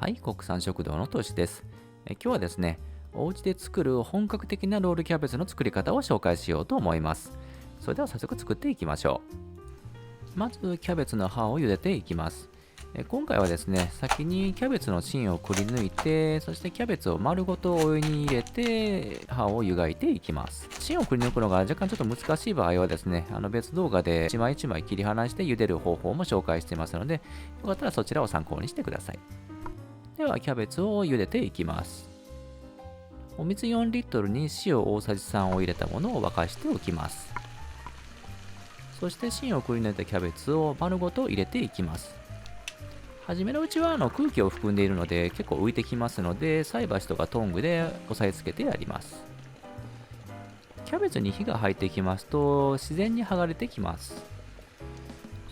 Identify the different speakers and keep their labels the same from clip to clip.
Speaker 1: はい、国産食堂のとしです。今日はですね、お家で作る本格的なロールキャベツの作り方を紹介しようと思います。それでは早速作っていきましょう。まずキャベツの葉を茹でていきます。今回はですね、先にキャベツの芯をくり抜いて、そしてキャベツを丸ごとお湯に入れて葉を湯がいていきます。芯をくり抜くのが若干ちょっと難しい場合はですね、別動画で一枚一枚切り離して茹でる方法も紹介していますので、よかったらそちらを参考にしてください。ではキャベツを茹でていきます。お水4リットルに塩大さじ3を入れたものを沸かしておきます。そして芯をくり抜いたキャベツを丸ごと入れていきます。はじめのうちは空気を含んでいるので結構浮いてきますので、菜箸とかトングで押さえつけてやります。キャベツに火が入ってきますと自然に剥がれてきます。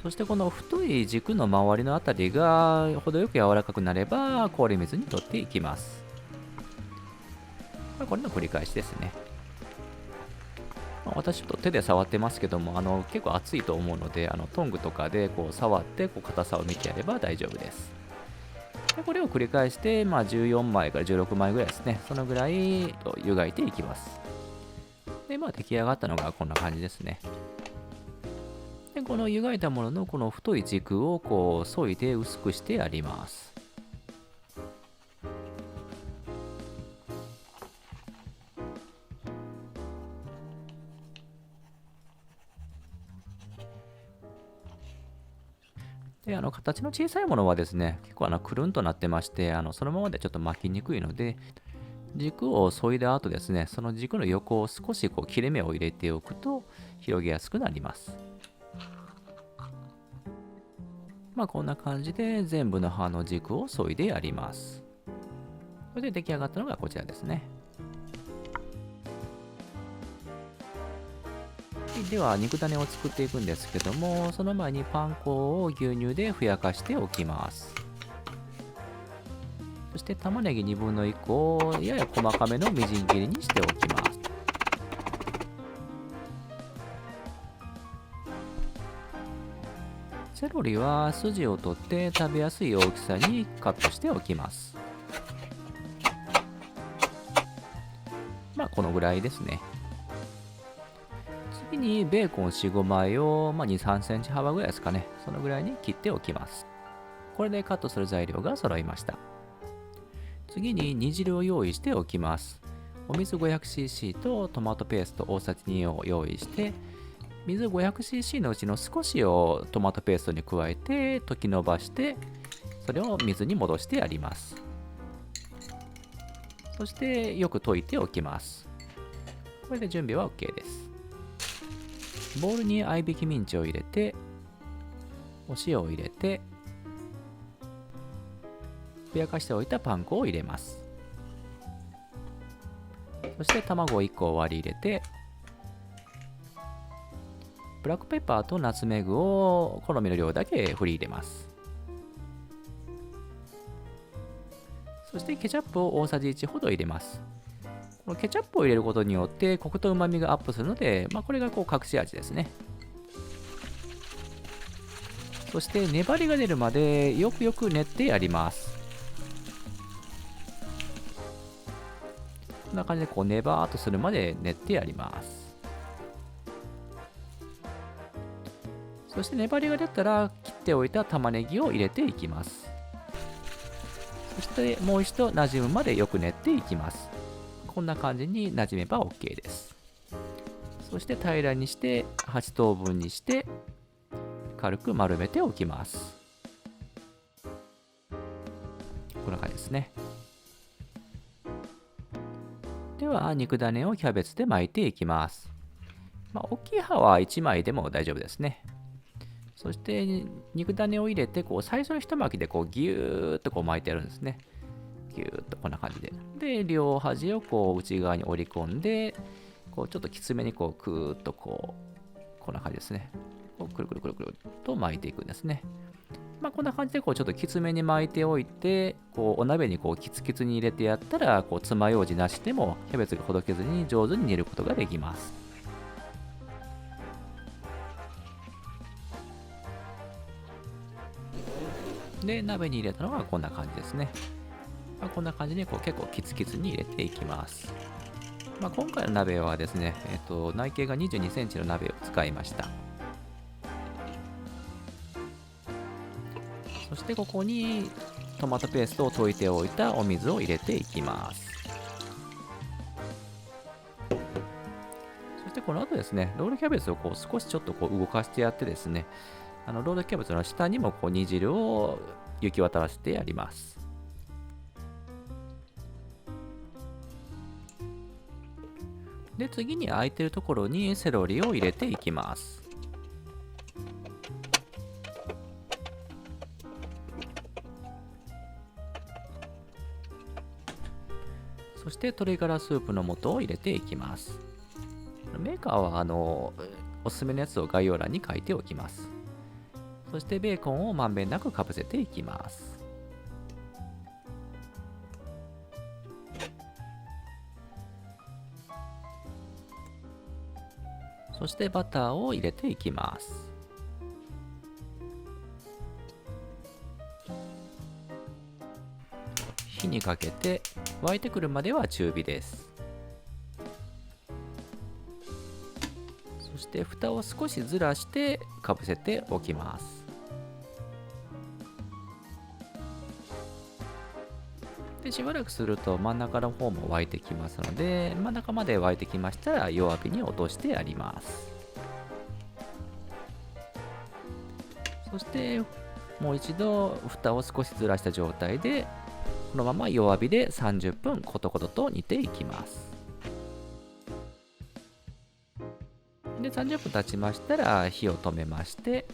Speaker 1: そしてこの太い軸の周りのあたりが程よく柔らかくなれば氷水に取っていきます。これの繰り返しですね。私ちょっと手で触ってますけども、結構熱いと思うので、トングとかでこう触って硬さを見てやれば大丈夫です。でこれを繰り返して、14枚から16枚ぐらいですね。そのぐらい湯がいていきます。で、出来上がったのがこんな感じですね。でこの湯がいたもののこの太い軸をこう削いで薄くしてあります。で形の小さいものはですね、結構くるんとなってまして、そのままでちょっと巻きにくいので、軸を削いだ後ですね、その軸の横を少し切れ目を入れておくと広げやすくなります。こんな感じで全部の葉の軸を削いでやります。それで出来上がったのがこちらですね。では肉種を作っていくんですけども、その前にパン粉を牛乳でふやかしておきます。そして玉ねぎ1/2個をやや細かめのみじん切りにしておきます。セロリは筋を取って食べやすい大きさにカットしておきます。このぐらいですね。次にベーコン4、5枚を、2、3センチ幅ぐらいですかね。そのぐらいに切っておきます。これでカットする材料が揃いました。次に煮汁を用意しておきます。お水 500cc とトマトペースト大さじ2を用意して、水 500cc のうちの少しをトマトペーストに加えて溶き伸ばして、それを水に戻してやります。そしてよく溶いておきます。これで準備は OK です。ボウルに合いびきミンチを入れて、お塩を入れて、ふやかしておいたパン粉を入れます。そして卵を1個割り入れて、ブラックペッパーとナツメグを好みの量だけ振り入れます。そしてケチャップを大さじ1ほど入れます。このケチャップを入れることによってコクと旨味がアップするので、これが隠し味ですね。そして粘りが出るまでよくよく練ってやります。こんな感じでネバーっとするまで練ってやります。そして粘りが出たら切っておいた玉ねぎを入れていきます。そしてもう一度馴染むまでよく練っていきます。こんな感じに馴染めば OK です。そして平らにして8等分にして軽く丸めておきます。こんな感じですね。では肉種をキャベツで巻いていきます。大きい葉は1枚でも大丈夫ですね。そして肉種を入れて最初の一巻きでギューッと巻いてやるんですね。ギューッとこんな感じで。で両端を内側に折り込んでちょっときつめにクーッとこんな感じですね。くるくるくるくると巻いていくんですね。こんな感じでちょっときつめに巻いておいて、お鍋にキツキツに入れてやったら爪楊枝なしでもキャベツがほどけずに上手に煮ることができます。で鍋に入れたのがこんな感じですね。こんな感じで結構キツキツに入れていきます。今回の鍋はですね、内径が22センチの鍋を使いました。そしてここにトマトペーストを溶いておいたお水を入れていきます。そしてこの後ですね、ロールキャベツを少しちょっと動かしてやってですね、ロールキャベツの下にも煮汁を行き渡らせてやります。で、次に空いてるところにセロリを入れていきます。そして鶏ガラスープの素を入れていきます。メーカーはおすすめのやつを概要欄に書いておきます。そしてベーコンをまんべんなくかぶせていきます。そしてバターを入れていきます。火にかけて沸いてくるまでは中火です。そして蓋を少しずらしてかぶせておきます。でしばらくすると真ん中の方も沸いてきますので、真ん中まで沸いてきましたら弱火に落としてやります。そしてもう一度蓋を少しずらした状態でこのまま弱火で30分コトコトと煮ていきます。で30分経ちましたら火を止めまして、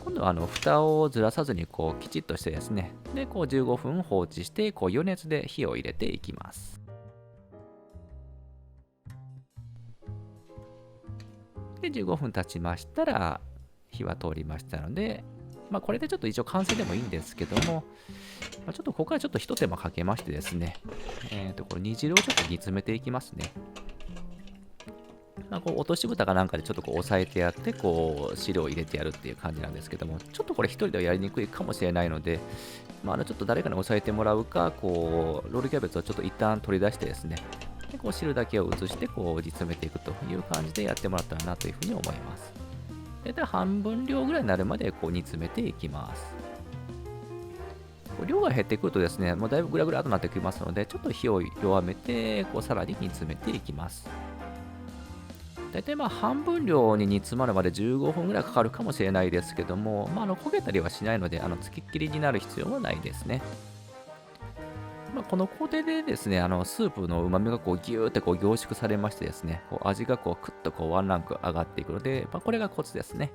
Speaker 1: 今度は蓋をずらさずにきちっとしてですね、で15分放置して余熱で火を入れていきます。で15分経ちましたら火は通りましたので、これでちょっと一応完成でもいいんですけども、ちょっとここからちょっと一手間かけましてですね、これ煮汁をちょっと煮詰めていきますね。落とし蓋かなんかでちょっと押さえてやって汁を入れてやるっていう感じなんですけども、ちょっとこれ一人ではやりにくいかもしれないので、ちょっと誰かに押さえてもらうか、ロールキャベツをちょっと一旦取り出してですね、で汁だけを移して煮詰めていくという感じでやってもらったらなというふうに思います。大体半分量ぐらいになるまで煮詰めていきます。量が減ってくるとですね、もうだいぶグラグラとなってきますので、ちょっと火を弱めてさらに煮詰めていきます。大体半分量に煮詰まるまで15分ぐらいかかるかもしれないですけども、焦げたりはしないので、つきっきりになる必要はないですね。この工程でですね、スープの旨味がギューって凝縮されましてですね、味がクッとワンランク上がっていくので、これがコツですね。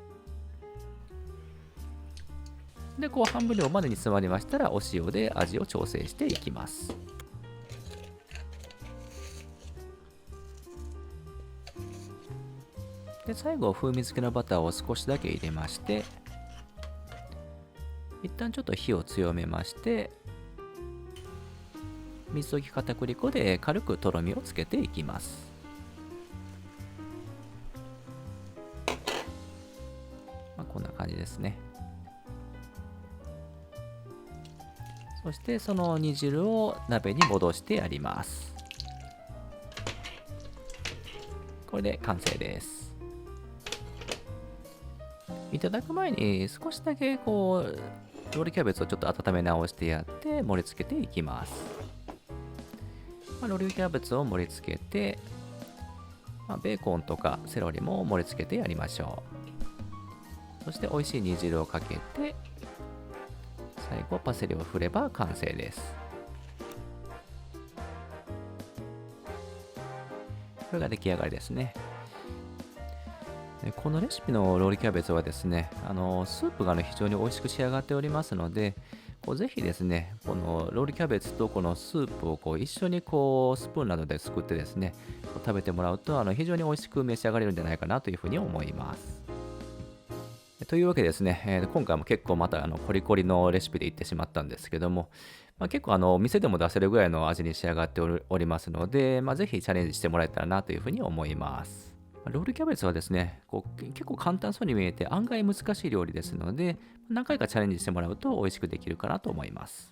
Speaker 1: で、半分量まで煮詰まりましたら、お塩で味を調整していきます。で、最後、風味付けのバターを少しだけ入れまして、一旦ちょっと火を強めまして、水溶き片栗粉で軽くとろみをつけていきます。こんな感じですね。そしてその煮汁を鍋に戻してやります。これで完成です。いただく前に少しだけロールキャベツをちょっと温め直してやって盛り付けていきます。ロールキャベツを盛り付けて、ベーコンとかセロリも盛り付けてやりましょう。そして美味しい煮汁をかけて、最後パセリを振れば完成です。これが出来上がりですね。このレシピのロールキャベツはですね、スープが非常に美味しく仕上がっておりますので、ぜひですね、このロールキャベツとこのスープを一緒にスプーンなどですくってですね、食べてもらうと非常に美味しく召し上がれるんじゃないかなというふうに思います。というわけでですね、今回も結構またコリコリのレシピでいってしまったんですけども、結構店でも出せるぐらいの味に仕上がっておりますので、ぜひチャレンジしてもらえたらなというふうに思います。ロールキャベツはですね、結構簡単そうに見えて案外難しい料理ですので、何回かチャレンジしてもらうと美味しくできるかなと思います。